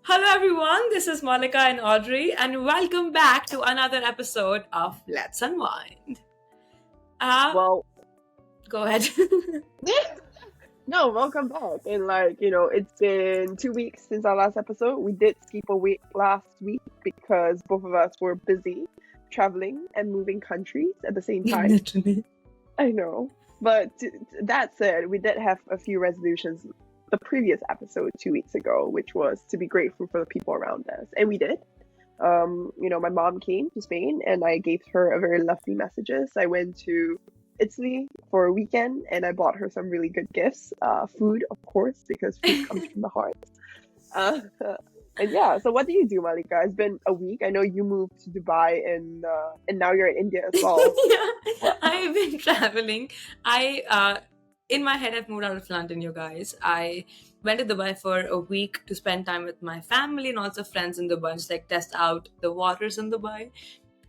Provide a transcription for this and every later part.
Hello, everyone. This is Monica and Audrey, and welcome back to another episode of Let's Unwind. Uh, Well, Go ahead. no, welcome back. And it's been 2 weeks since our last episode. We did skip a week last week because both of us were busy traveling and moving countries at the same time. Literally. I know. But that said, we did have a few resolutions the previous episode 2 weeks ago, which was to be grateful for the people around us. And we did. My mom came to Spain and I gave her a very lovely messages. I went to Italy for a weekend and I bought her some really good gifts. Food, of course, because food comes from the heart. Uh, and yeah, so what do you do, Malika? It's been a week. I know you moved to Dubai and now you're in India as well. Yeah, I've been traveling. In my head, I've moved out of London, you guys. I went to Dubai for a week to spend time with my family and also friends in Dubai, just like test out the waters in Dubai.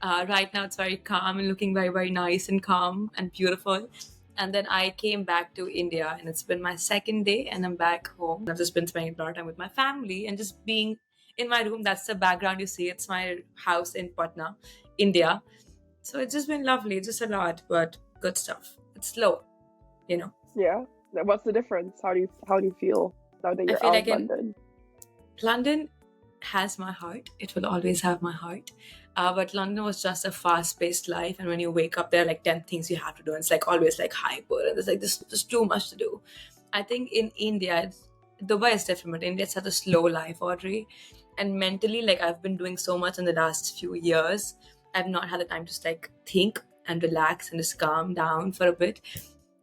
Right now, it's very calm and looking very, very nice and calm and beautiful. And then I came back to India, and it's been my second day, and I'm back home. I've just been spending a lot of time with my family and just being in my room. That's the background you see. It's my house in Patna, India. So it's just been lovely. It's just a lot, but good stuff. It's slow, you know. Yeah. What's the difference? How do you feel now that I you're feel out like of in London? London has my heart. It will always have my heart. But London was just a fast-paced life, and when you wake up, there are like 10 things you have to do. And it's like always like hyper, and there's like just too much to do. I think in India, Dubai is different, but India is such a slow life, Audrey. And mentally, like I've been doing so much in the last few years, I've not had the time to just like think and relax and just calm down for a bit.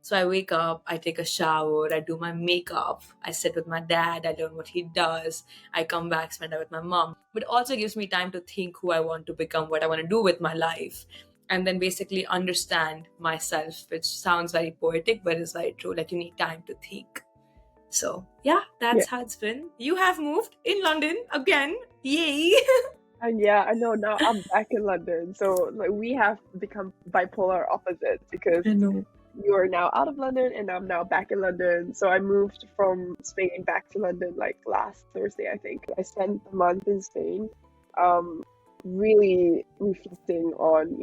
So I wake up, I take a shower, I do my makeup, I sit with my dad, I learn what he does, I come back, spend time with my mom. But it also gives me time to think who I want to become, what I want to do with my life, and then basically understand myself, which sounds very poetic, but is very true. Like you need time to think. So yeah, Yeah. that's how it's been. You have moved in London again. Yay! And yeah, I know now I'm back in London. So like we have become bipolar opposites because I know. you are now out of London and I'm now back in London. So I moved from Spain back to London like last Thursday, I think. I spent a month in Spain, um, really reflecting on,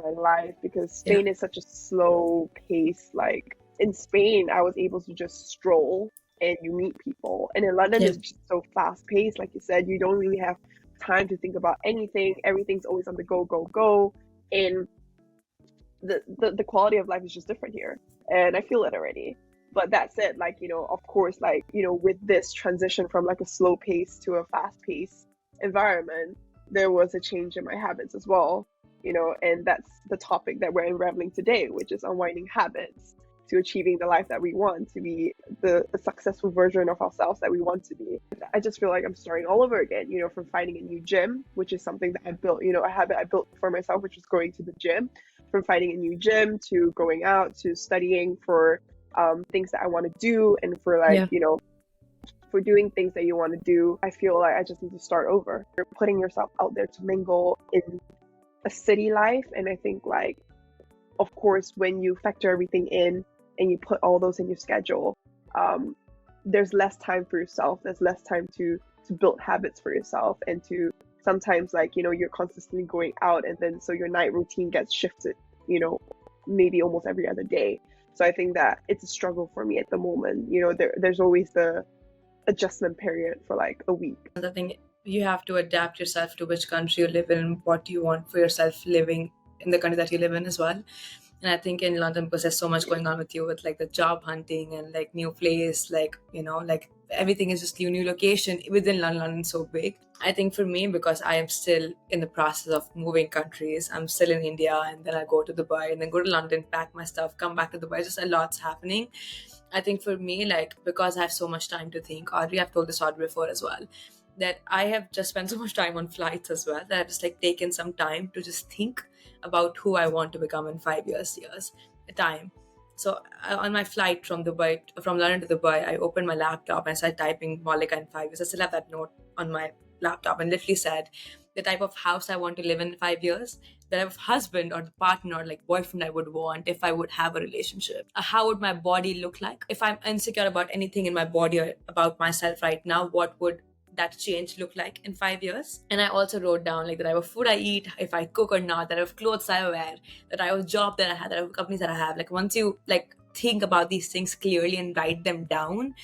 my life because Yeah. Spain is such a slow pace. Like in Spain, I was able to just stroll and you meet people. And in London, Yeah. it's just so fast paced. Like you said, you don't really have time to think about anything. Everything's always on the go, go, go. And the quality of life is just different here, and I feel it already. But that said, like, of course, like, with this transition from like a slow pace to a fast pace environment, there was a change in my habits as well. And that's the topic that we're unraveling today, which is unwinding habits to achieving the life that we want to be, the successful version of ourselves that we want to be. I just feel like I'm starting all over again, from finding a new gym, which is something that I built, a habit I built for myself, which is going to the gym, from finding a new gym to going out to studying for things that I want to do, and for like, Yeah. For doing things that you want to do. I feel like I just need to start over. You're putting yourself out there to mingle in a city life. And I think, like, of course, when you factor everything in and you put all those in your schedule, there's less time for yourself. There's less time to build habits for yourself, and to sometimes, like, you're consistently going out, and then so your night routine gets shifted, maybe almost every other day. So I think that it's a struggle for me at the moment. There's always the adjustment period for like a week. I think you have to adapt yourself to which country you live in, what you want for yourself living in the country that you live in as well. And I think in London, because there's so much going on with you with like the job hunting and like new place, like, like everything is just new location within London. London's so big. I think for me, because I am still in the process of moving countries, I'm still in India, and then I go to Dubai and then go to London, pack my stuff, come back to Dubai. Just a lot's happening. I think for me, like, because I have so much time to think, Audrey, I've told this Audrey before as well, that I have just spent so much time on flights as well, that I've just like taken some time to just think about who I want to become in 5 years time. So on my flight from London to Dubai, I opened my laptop and I started typing Malika in 5 years. I still have that note on my laptop, and literally said the type of house I want to live in 5 years, the type of husband or the partner or like boyfriend I would want if I would have a relationship. How would my body look like? If I'm insecure about anything in my body or about myself right now, what would that change look like in 5 years? And I also wrote down like the type of food I eat, if I cook or not, the type of clothes I wear, the type of job that I have, the type of companies that I have. Like once you like think about these things clearly and write them down,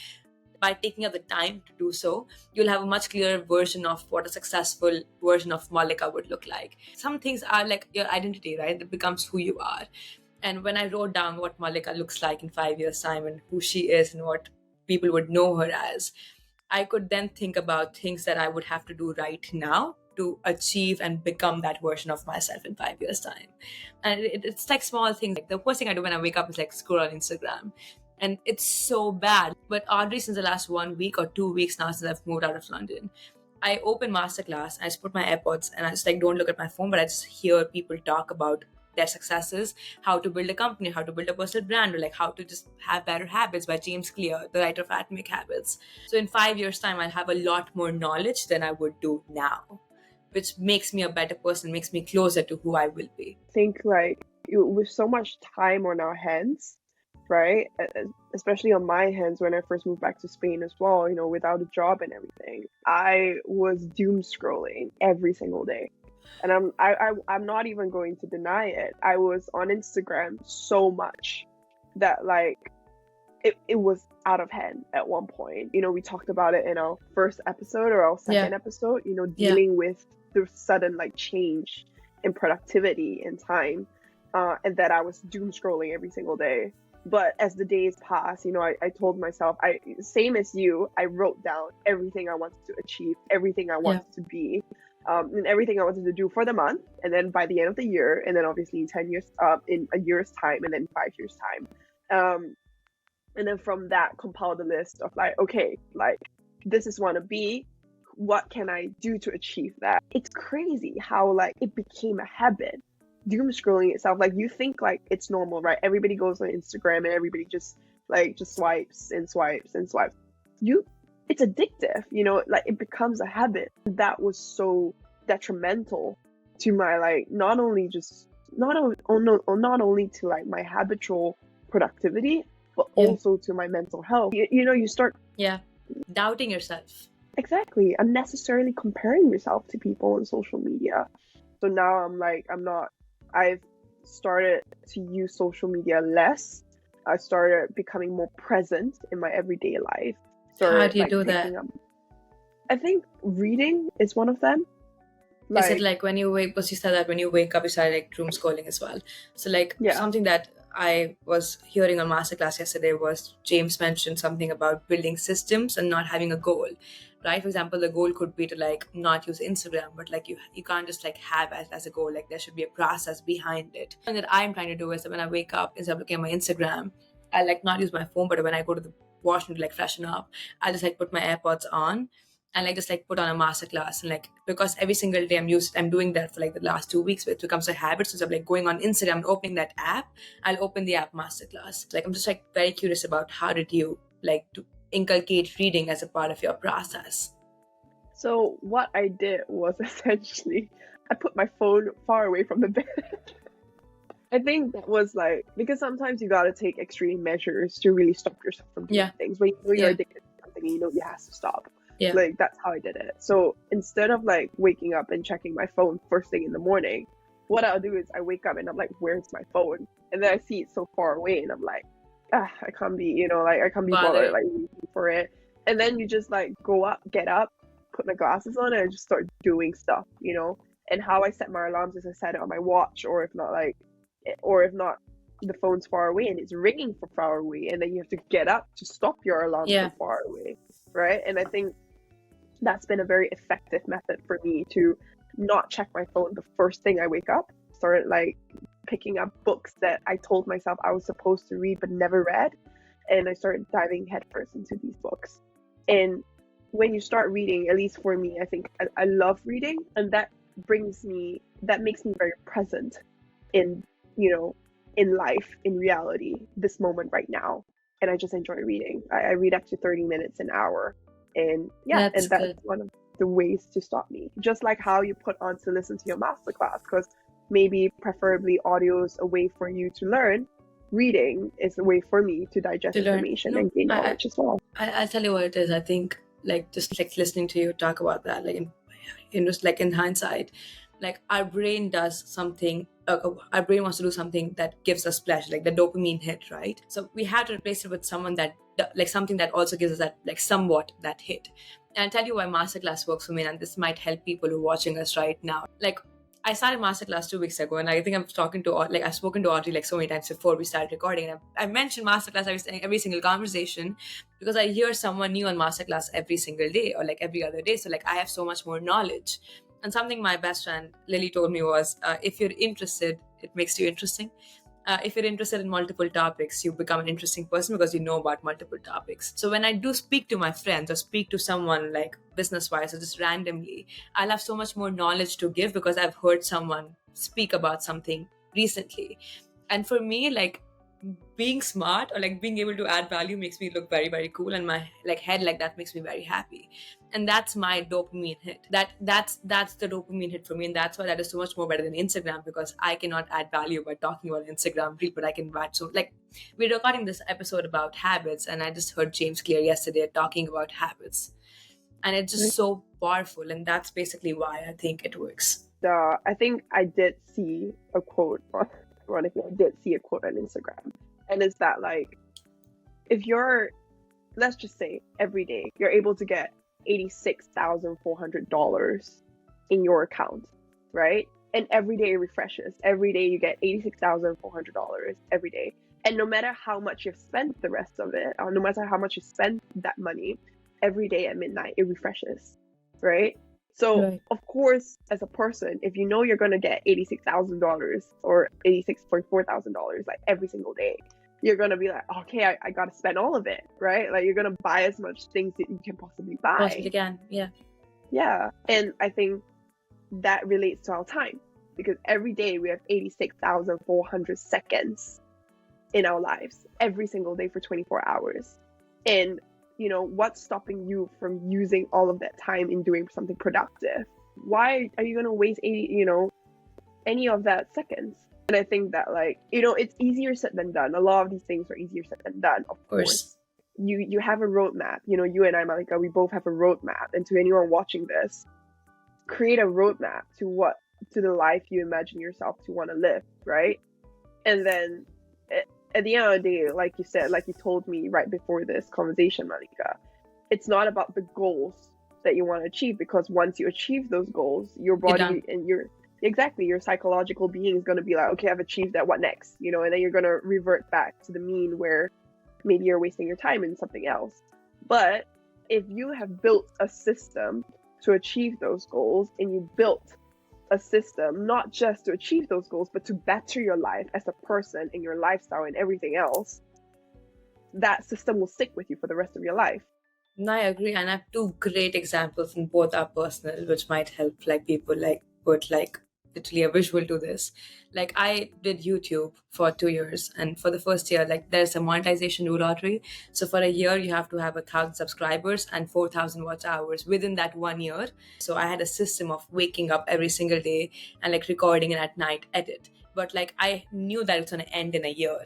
by taking up the time to do so, you'll have a much clearer version of what a successful version of Malika would look like. Some things are like your identity, right? It becomes who you are. And when I wrote down what Malika looks like in 5 years' time and who she is and what people would know her as, I could then think about things that I would have to do right now to achieve and become that version of myself in 5 years' time. And it's like small things. Like the first thing I do when I wake up is like scroll on Instagram. And it's so bad. But oddly, since the last 1 week or 2 weeks now, since I've moved out of London, I open masterclass, I just put my AirPods and I just like don't look at my phone, but I just hear people talk about their successes, how to build a company, how to build a personal brand, or like how to just have better habits by James Clear, the writer of Atomic Habits. So in 5 years' time, I'll have a lot more knowledge than I would do now, which makes me a better person, makes me closer to who I will be. I think like with so much time on our hands, right? Especially on my hands when I first moved back to Spain as well, without a job and everything, I was doom scrolling every single day. And I'm not even going to deny it. I was on Instagram so much that like it was out of hand at one point. We talked about it in our first episode or our second episode, dealing with the sudden like change in productivity and time, and that I was doom scrolling every single day. But as the days passed, I told myself, same as you, I wrote down everything I wanted to achieve, everything I wanted to be, and everything I wanted to do for the month. And then by the end of the year, and then obviously in 10 years, in a year's time, and then 5 years time. And then from that, compiled a list of like, okay, like this is want to be, what can I do to achieve that? It's crazy how like it became a habit. Doom scrolling itself, like you think like it's normal, right? Everybody goes on Instagram and everybody just swipes and swipes and swipes. It's addictive, like it becomes a habit. That was so detrimental to my like not only to like my habitual productivity, but also to my mental health. You start doubting yourself. Exactly, unnecessarily comparing yourself to people on social media. So now I've started to use social media less. I started becoming more present in my everyday life. How do you do that? I think reading is one of them. Is it like when you wake, because you said that when you wake up, you start like doom scrolling as well. So like something that I was hearing on masterclass yesterday was James mentioned something about building systems and not having a goal, right? For example, the goal could be to like not use Instagram, but like you can't just like have it as a goal. Like there should be a process behind it. And that I'm trying to do is that when I wake up, instead of looking at my Instagram, I like not use my phone, but when I go to the washroom to like freshen up, I'll just like put my AirPods on and like just like put on a masterclass. And like because every single day I'm doing that for like the last 2 weeks, it becomes a habit. So instead of like going on Instagram and opening that app, I'll open the app masterclass. Like I'm just like very curious about how did you like to inculcate reading as a part of your process? So what I did was essentially I put my phone far away from the bed. I think that was like, because sometimes you gotta take extreme measures to really stop yourself from doing things. When you're addicted to something, you have to stop. Like that's how I did it. So instead of like waking up and checking my phone first thing in the morning, what I'll do is I wake up and I'm like, where's my phone? And then I see it so far away and I'm like, I can't be, I can't be bothered like looking for it. And then you just like get up, put my glasses on and just start doing stuff, And how I set my alarms is I set it on my watch, or if not the phone's far away and it's ringing from far away, and then you have to get up to stop your alarm from far away, right? And I think that's been a very effective method for me to not check my phone the first thing I wake up. Started like picking up books that I told myself I was supposed to read but never read, and I started diving headfirst into these books. And when you start reading, at least for me, I think I love reading, and that makes me very present in in life, in reality, this moment right now. And I just enjoy reading. I read up to 30 minutes an hour. And that's one of the ways to stop me. Just like how you put on to listen to your masterclass, because maybe preferably audio is a way for you to learn. Reading is a way for me to digest information and gain knowledge as well. I'll tell you what it is. I think like just like listening to you talk about that, like in just like in hindsight, like our brain does something. Our brain wants to do something that gives us pleasure, like the dopamine hit, right? So we have to replace it with someone that like something that also gives us that like somewhat that hit. And I'll tell you why masterclass works for me, and this might help people who are watching us right now. Like I started masterclass 2 weeks ago, and I think I've spoken to Audrey like so many times before we started recording, and I mentioned masterclass every single conversation because I hear someone new on masterclass every single day or like every other day. So like I have so much more knowledge. And something my best friend Lily told me was, if you're interested, it makes you interesting. If you're interested in multiple topics, you become an interesting person because you know about multiple topics. So when I do speak to my friends or speak to someone like business wise or just randomly, I'll have so much more knowledge to give because I've heard someone speak about something recently. And for me, like being smart or like being able to add value makes me look very, very cool, and my like head like that makes me very happy. And that's my dopamine hit. That's the dopamine hit for me, and that's why that is so much more better than Instagram, because I cannot add value by talking about Instagram reel, but I can add. So like we're recording this episode about habits, and I just heard James Clear yesterday talking about habits, and it's just so powerful, and that's basically why I think it works. I think I did see a quote on, ironically, I did see a quote on Instagram, and it's that like, if you're, let's just say every day you're able to get $86,400 in your account, right? And every day it refreshes. Every day you get $86,400 every day. And no matter how much you've spent the rest of it, or no matter how much you spend that money, every day at midnight it refreshes, right? So Right. of course, as a person, if you know you're gonna get $86,000 or $86,400 like every single day, you're gonna be like, okay, I gotta spend all of it, right? Like you're gonna buy as much things that you can possibly buy. Possibly can, yeah. Yeah, and I think that relates to our time, because every day we have 86,400 seconds in our lives, every single day for 24 hours. And you know, what's stopping you from using all of that time in doing something productive? Why are you gonna waste any of that seconds? And I think that, like, it's easier said than done. A lot of these things are easier said than done, of course. You have a roadmap. You and I, Malika, we both have a roadmap. And to anyone watching this, create a roadmap to the life you imagine yourself to want to live, right? And then at the end of the day, like you said, like you told me right before this conversation, Malika, it's not about the goals that you want to achieve, because once you achieve those goals, your body and your psychological being is going to be like, okay, I've achieved that, what next? And then you're going to revert back to the mean where maybe you're wasting your time in something else. But if you have built a system to achieve those goals, and you built a system not just to achieve those goals, but to better your life as a person and your lifestyle and everything else, that system will stick with you for the rest of your life. No, I agree, and I have two great examples, and both are personal, which might help like people like put like literally a visual to this. Like I did YouTube for 2 years, and for the first year, like there's a monetization rule lottery. So for a year, you have to have 1,000 subscribers and 4,000 watch hours within that 1 year. So I had a system of waking up every single day and like recording, and at night edit. But like I knew that it's gonna end in a year.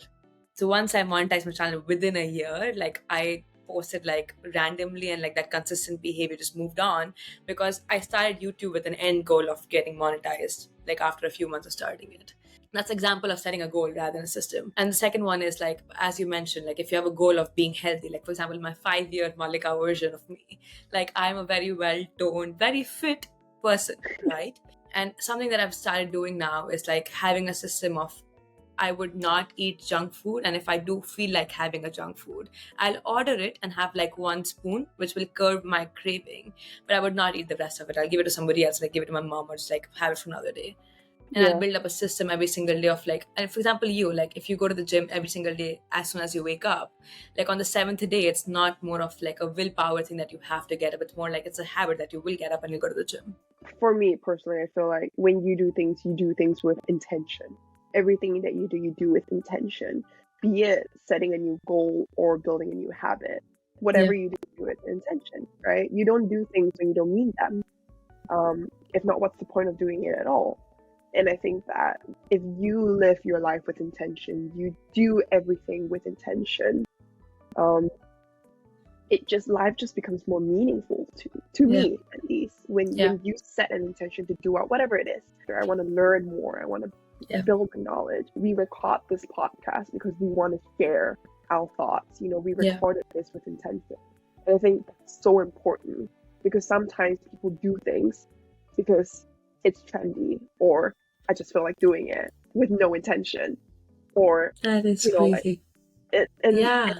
So once I monetized my channel within a year, like I posted like randomly, and like that consistent behavior just moved on because I started YouTube with an end goal of getting monetized, like after a few months of starting it. That's an example of setting a goal rather than a system. And the second one is like, as you mentioned, like if you have a goal of being healthy, like for example, my 5-year Malika version of me, like I'm a very well-toned, very fit person, right? And something that I've started doing now is like having a system of, I would not eat junk food, and if I do feel like having a junk food, I'll order it and have like 1 spoon, which will curb my craving, but I would not eat the rest of it. I'll give it to somebody else, like give it to my mom, or just like have it for another day. And I'll build up a system every single day of like, and for example, you, like if you go to the gym every single day as soon as you wake up, like on the 7th day, it's not more of like a willpower thing that you have to get up. It's more like it's a habit that you will get up and you go to the gym. For me personally, I feel like when you do things with intention. Everything that you do with intention, be it setting a new goal or building a new habit. Whatever you do with intention, right? You don't do things when you don't mean them. If not, what's the point of doing it at all? And I think that if you live your life with intention, you do everything with intention, it just life just becomes more meaningful to Yeah. me, at least, when Yeah. you set an intention to do whatever it is. I want to learn more, I want to Yeah. build my knowledge. We record this podcast because we want to share our thoughts. We Yeah. recorded this with intention, and I think that's so important, because sometimes people do things because it's trendy, or I just feel like doing it with no intention, or That is like crazy. and Yeah.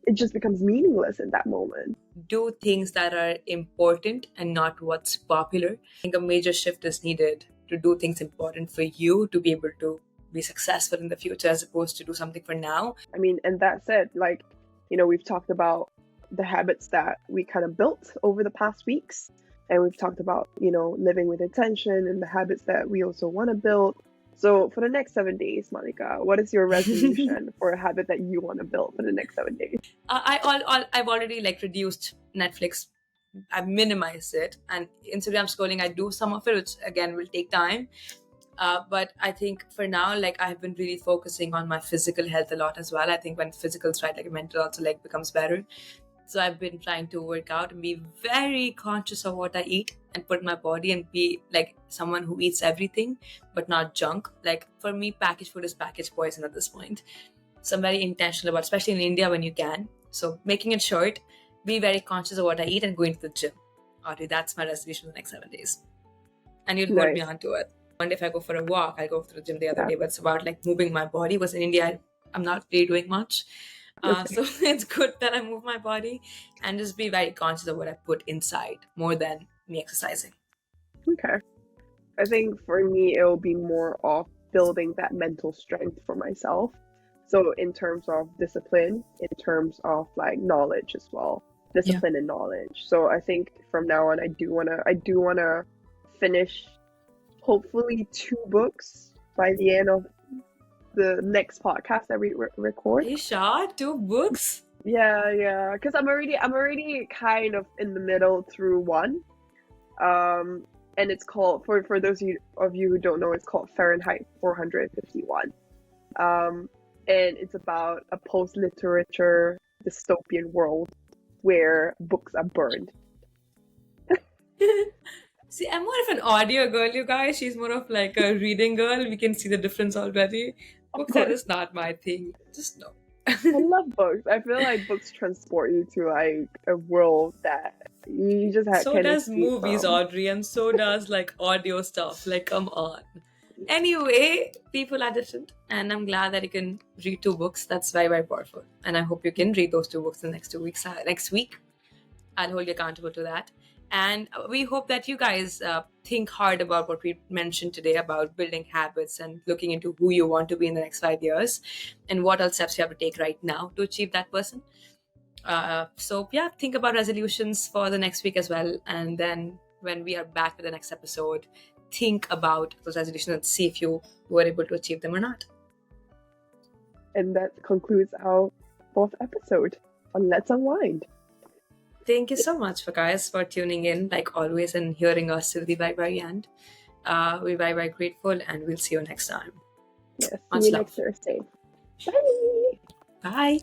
it just becomes meaningless in that moment. Do things that are important and not what's popular. I think a major shift is needed to do things important for you to be able to be successful in the future, as opposed to do something for now. I mean, and that said, like, we've talked about the habits that we kind of built over the past weeks, and we've talked about, living with intention and the habits that we also want to build. So for the next 7 days, Monica, what is your resolution for a habit that you want to build for the next 7 days? I've already reduced Netflix. I've minimized it, and Instagram scrolling, I do some of it, which again will take time. But I think for now, I've been really focusing on my physical health a lot as well. I think when physical's right, mental also becomes better. So I've been trying to work out and be very conscious of what I eat and put in my body, and be someone who eats everything but not junk. For me, packaged food is packaged poison at this point. So I'm very intentional about, especially in India when you can. So making it short, be very conscious of what I eat and going to the gym. Audrey, that's my resolution for the next 7 days. And you'll hold me Nice. onto it. One day if I go for a walk, I go to the gym the other Yeah. day, but it's about moving my body, because in India, I'm not really doing much. Okay. So it's good that I move my body, and just be very conscious of what I put inside more than me exercising. Okay. I think for me, it will be more of building that mental strength for myself. So in terms of discipline, in terms of knowledge as well, discipline and knowledge. So I think from now on, I do wanna finish hopefully 2 books by the end of the next podcast that we record. Are you sure? 2 books? Yeah, because I'm already kind of in the middle through one, and it's called, for those of you who don't know, it's called Fahrenheit 451, and it's about a post-literature dystopian world where books are burned. See, I'm more of an audio girl, you guys. She's more of a reading girl. We can see the difference already. Of Books are course, just not my thing. Just no. I love books. I feel like books transport you to a world that you just So can't does escape movies, from. Audrey, and so does audio stuff. Come on. Anyway, people are different, and I'm glad that you can read 2 books. That's very, very powerful. And I hope you can read those 2 books in the next 2 weeks. Next week, I'll hold you accountable to that. And we hope that you guys think hard about what we mentioned today about building habits and looking into who you want to be in the next 5 years, and what else steps you have to take right now to achieve that person. So yeah, think about resolutions for the next week as well. And then when we are back with the next episode, think about those resolutions and see if you were able to achieve them or not. And that concludes our 4th episode on Let's Unwind. Thank you so much, guys, for tuning in, always, and hearing us till the very, very end. We're very, very grateful, and we'll see you next time. Yes, Much see you love. next Thursday. Bye! Bye.